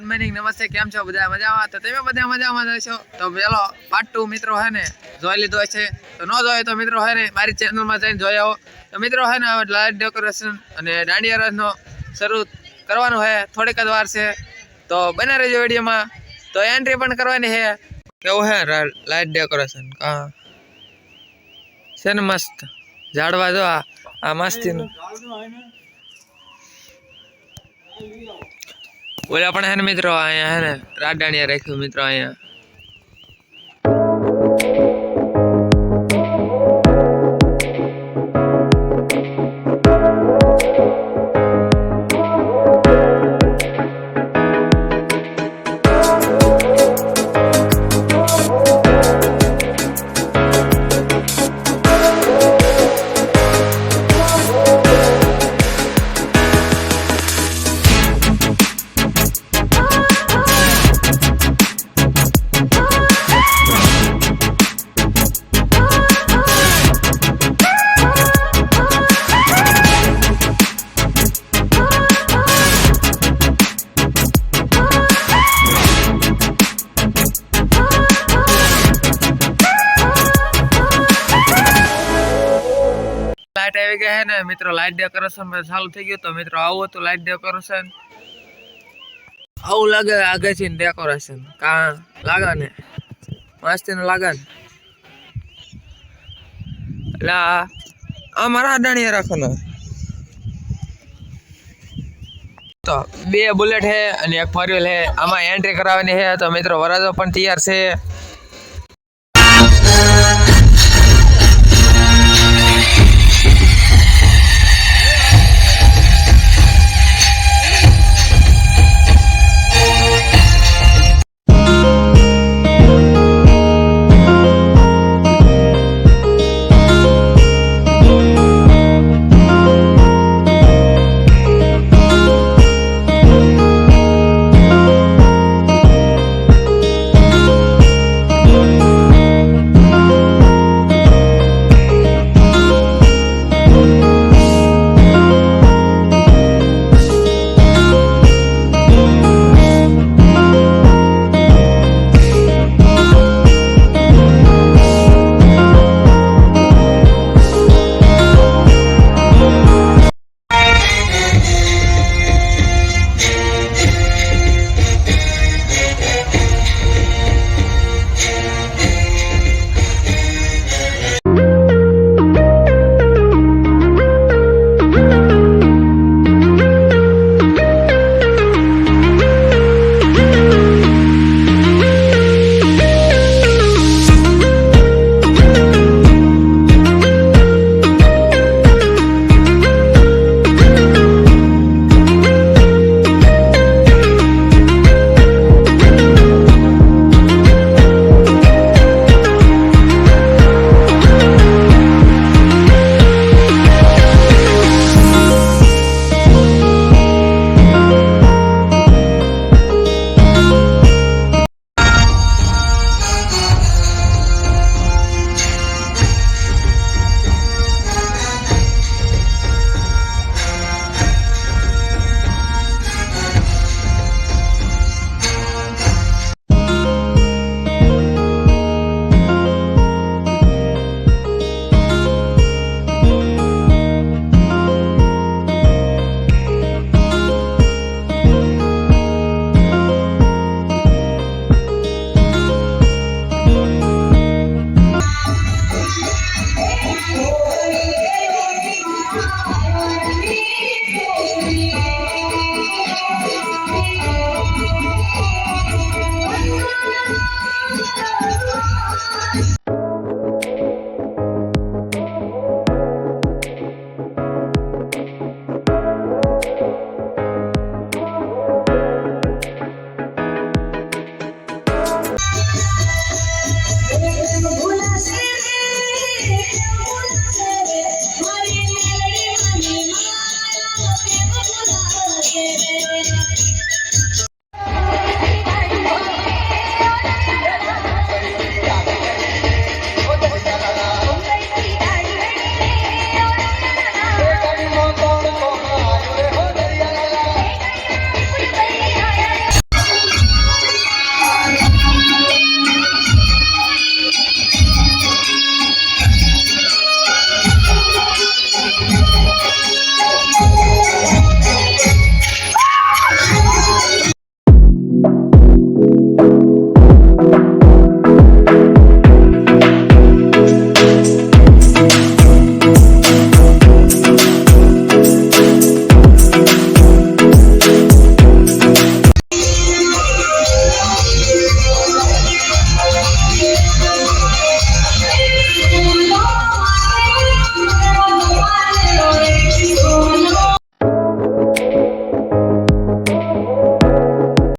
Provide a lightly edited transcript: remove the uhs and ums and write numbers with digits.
Morning નમસ્તે, કેમ છો બધા મજામાં? તો તમે બધા મજામાં છો તો પેલો પાર્ટ 2 મિત્રો હે ને જોઈ લીધો છે, તો ન જોયો તો મિત્રો હે ને મારી ચેનલમાં જઈને જોઈ આવો. તો મિત્રો હે ને હવે લાઇટ ડેકોરેશન અને દાંડિયા રાસનો શરૂ કરવાનું છે, થોડીક જ વાર છે, તો બને રહેજો વિડીયોમાં. તો એન્ટ્રી પણ કરવાની છે. કેવું હે લાઇટ ડેકોરેશન છે ને મસ્ત ઝાડવા જો આ મસ્તીનું ઓલા પણ હે ને મિત્રો અહીંયા હે ને રાડાણીયા રાખ્યું મિત્રો અહીંયા. લાઇટ આવી ગઈ હે ને મિત્રો, લાઇટ ડેકોરેશન ચાલુ થઈ ગયું. તો મિત્રો આવું હતું લાઇટ ડેકોરેશન, આવું લાગે આગળથી ડેકોરેશન કા લાગે ને મસ્તી નું લાગે ને. એટલે આ મારા દાણિયા રાખવાનો. તો 2 બુલેટ હે અને 1 ફોર વ્હીલ હે, આમાં એન્ટ્રી કરાવવાની હે. તો મિત્રો વરાજો પણ તૈયાર છે.